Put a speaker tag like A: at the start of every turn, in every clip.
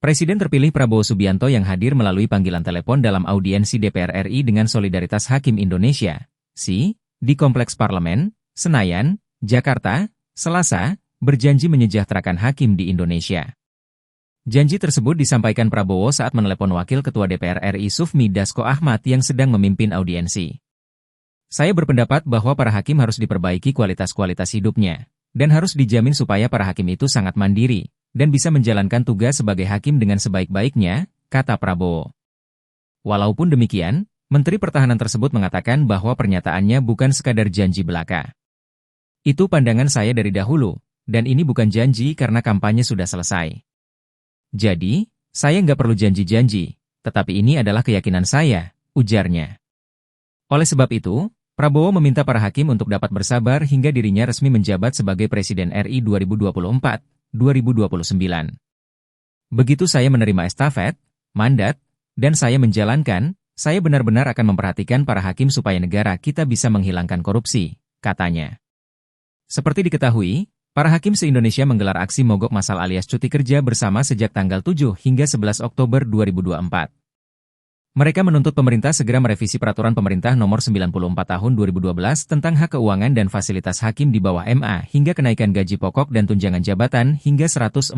A: Presiden terpilih Prabowo Subianto yang hadir melalui panggilan telepon dalam audiensi DPR RI dengan Solidaritas Hakim Indonesia, SI, di Kompleks Parlemen, Senayan, Jakarta, Selasa, berjanji menyejahterakan hakim di Indonesia. Janji tersebut disampaikan Prabowo saat menelepon Wakil Ketua DPR RI Sufmi Dasko Ahmad yang sedang memimpin audiensi. Saya berpendapat bahwa para hakim harus diperbaiki kualitas hidupnya, dan harus dijamin supaya para hakim itu sangat mandiri, dan bisa menjalankan tugas sebagai hakim dengan sebaik-baiknya, kata Prabowo. Walaupun demikian, Menteri Pertahanan tersebut mengatakan bahwa pernyataannya bukan sekadar janji belaka. Itu pandangan saya dari dahulu, dan ini bukan janji karena kampanye sudah selesai. Jadi, saya nggak perlu janji-janji, tetapi ini adalah keyakinan saya, ujarnya. Oleh sebab itu, Prabowo meminta para hakim untuk dapat bersabar hingga dirinya resmi menjabat sebagai Presiden RI 2024-2029. Begitu saya menerima estafet, mandat, dan saya menjalankan, saya benar-benar akan memperhatikan para hakim supaya negara kita bisa menghilangkan korupsi, katanya. Seperti diketahui, para hakim se-Indonesia menggelar aksi mogok massal alias cuti kerja bersama sejak tanggal 7 hingga 11 Oktober 2024. Mereka menuntut pemerintah segera merevisi Peraturan Pemerintah Nomor 94 Tahun 2012 tentang hak keuangan dan fasilitas hakim di bawah MA hingga kenaikan gaji pokok dan tunjangan jabatan hingga 142%.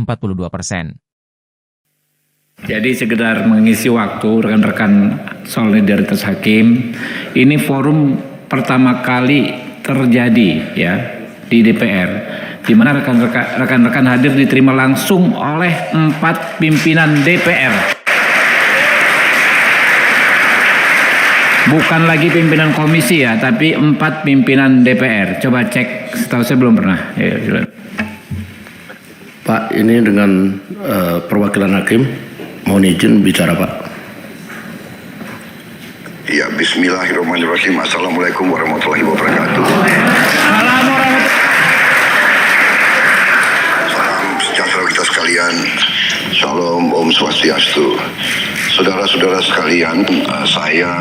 B: Jadi sekedar mengisi waktu rekan-rekan Solidaritas Hakim, ini forum pertama kali terjadi ya di DPR, di mana rekan-rekan hadir diterima langsung oleh 4 pimpinan DPR. Bukan lagi pimpinan komisi ya, tapi 4 pimpinan DPR. Coba cek, setahu saya belum pernah. Ya,
C: Pak, ini dengan perwakilan hakim, mohon izin bicara Pak.
D: Ya, bismillahirrahmanirrahim. Assalamualaikum warahmatullahi wabarakatuh. Salam sejahtera kita sekalian. Shalom, Om Swastiastu. Saudara-saudara sekalian, saya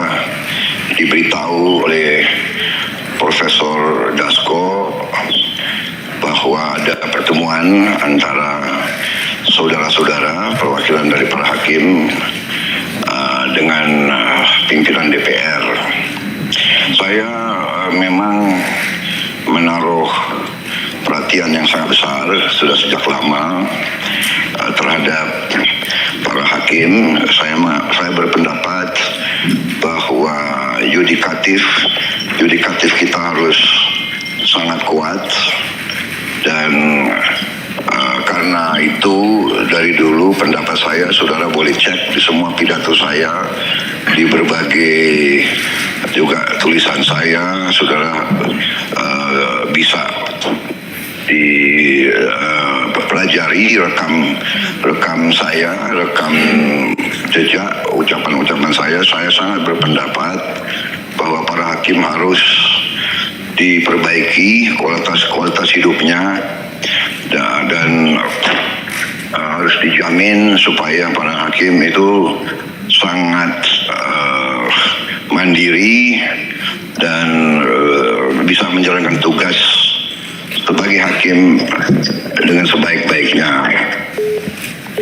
D: diberitahu oleh Profesor Dasko bahwa ada pertemuan antara saudara-saudara perwakilan dari para hakim dengan pimpinan DPR. Saya memang menaruh perhatian yang sangat besar sudah sejak lama terhadap para hakim. Saya berpendapat bahwa yudikatif kita harus sangat kuat, dan karena itu dari dulu pendapat saya, saudara boleh cek di semua pidato saya, di berbagai juga tulisan saya, saudara bisa dipelajari rekam saya, rekam jejak ucapan-ucapan saya sangat berpendapat bahwa para hakim harus diperbaiki kualitas hidupnya, dan harus dijamin supaya para hakim itu sangat mandiri dan bisa menjalankan tugas sebagai hakim dengan sebaik-baiknya.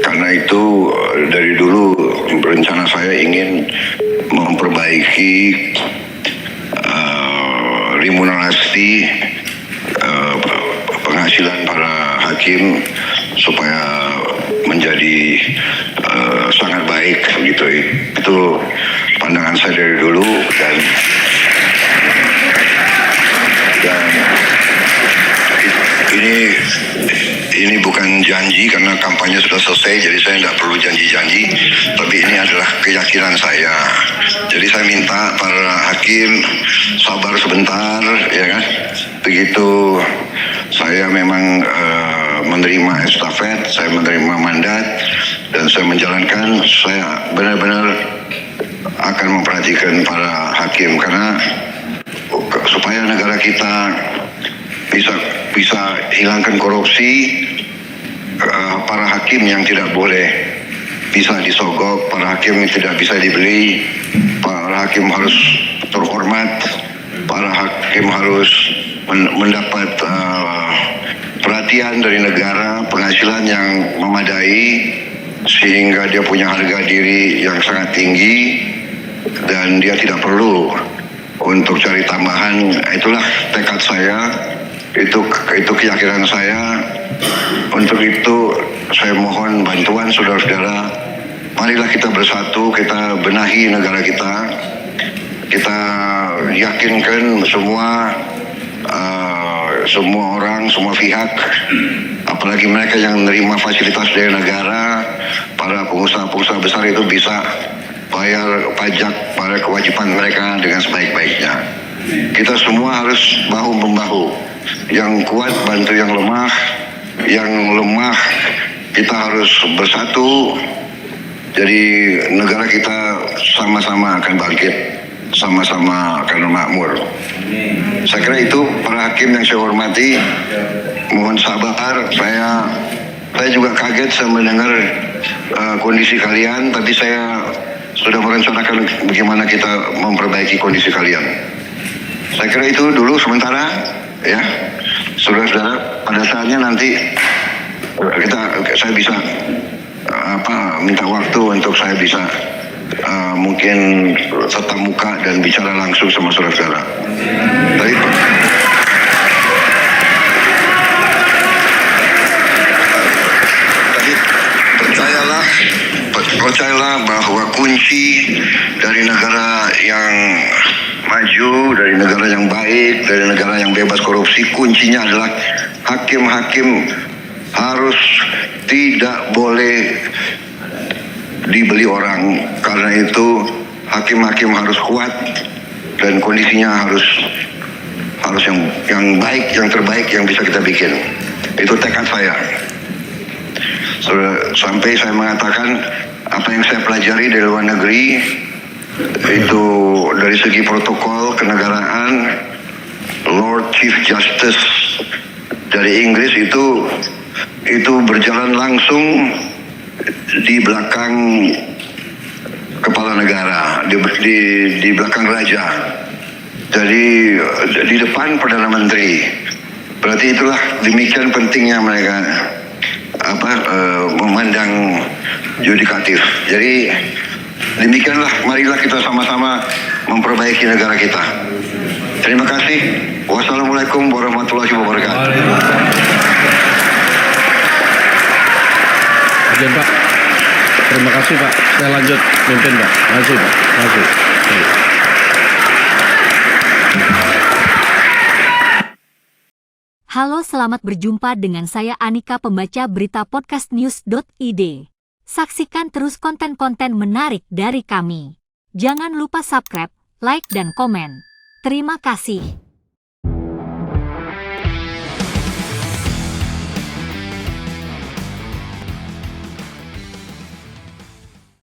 D: Karena itu dari dulu rencana saya ingin memperbaiki remunerasi penghasilan para hakim supaya menjadi sangat baik gitu. Itu pandangan saya dari dulu, dan ini bukan janji karena kampanye sudah selesai, jadi saya tidak perlu janji-janji, tapi ini adalah keyakinan saya. Jadi saya minta para hakim sabar sebentar, ya kan? Begitu saya memang menerima estafet, saya menerima mandat, dan saya menjalankan, saya benar-benar akan memperhatikan para hakim, karena supaya negara kita bisa hilangkan korupsi, para hakim yang tidak boleh bisa disogok, para hakim yang tidak bisa dibeli, para hakim harus terhormat, para hakim harus mendapat perhatian dari negara, penghasilan yang memadai, sehingga dia punya harga diri yang sangat tinggi dan dia tidak perlu untuk cari tambahan. Itulah tekad saya, itu keyakinan saya. Untuk itu saya mohon bantuan saudara-saudara. Marilah kita bersatu, kita benahi negara kita. Kita yakinkan semua orang, semua pihak, apalagi mereka yang menerima fasilitas dari negara, para pengusaha-pengusaha besar itu bisa bayar pajak pada kewajiban mereka dengan sebaik-baiknya. Kita semua harus bahu-membahu. Yang kuat bantu yang lemah, yang lemah kita harus bersatu. Jadi negara kita sama-sama akan bangkit, sama-sama akan makmur. Saya kira itu para hakim yang saya hormati, mohon sabar. Saya juga kaget saya mendengar kondisi kalian, tapi saya sudah merencanakan bagaimana kita memperbaiki kondisi kalian. Saya kira itu dulu sementara, ya, saudara-saudara. Pada saatnya nanti saya bisa minta waktu untuk saya bisa mungkin tatap muka dan bicara langsung sama saudara-saudara. Tapi percayalah bahwa kunci dari negara yang maju, dari negara yang baik, dari negara yang bebas korupsi, kuncinya adalah hakim-hakim harus tidak boleh dibeli orang. Karena itu hakim-hakim harus kuat dan kondisinya harus yang baik, yang terbaik yang bisa kita bikin. Itu tekad saya. Sampai saya mengatakan apa yang saya pelajari dari luar negeri itu dari segi protokol kenegaraan, Lord Chief Justice dari Inggris itu berjalan langsung di belakang kepala negara, di belakang raja. Jadi di depan Perdana Menteri. Berarti itulah demikian pentingnya mereka memandang yudikatif. Jadi demikianlah, marilah kita sama-sama memperbaiki negara kita. Terima kasih. Wassalamualaikum warahmatullahi wabarakatuh.
C: Izin Pak. Terima kasih Pak. Saya lanjut mimpin Pak. Masih Pak. Masih.
E: Halo, selamat berjumpa dengan saya Anika, pembaca berita podcastnews.id. Saksikan terus konten-konten menarik dari kami. Jangan lupa subscribe, like, dan komen. Terima kasih.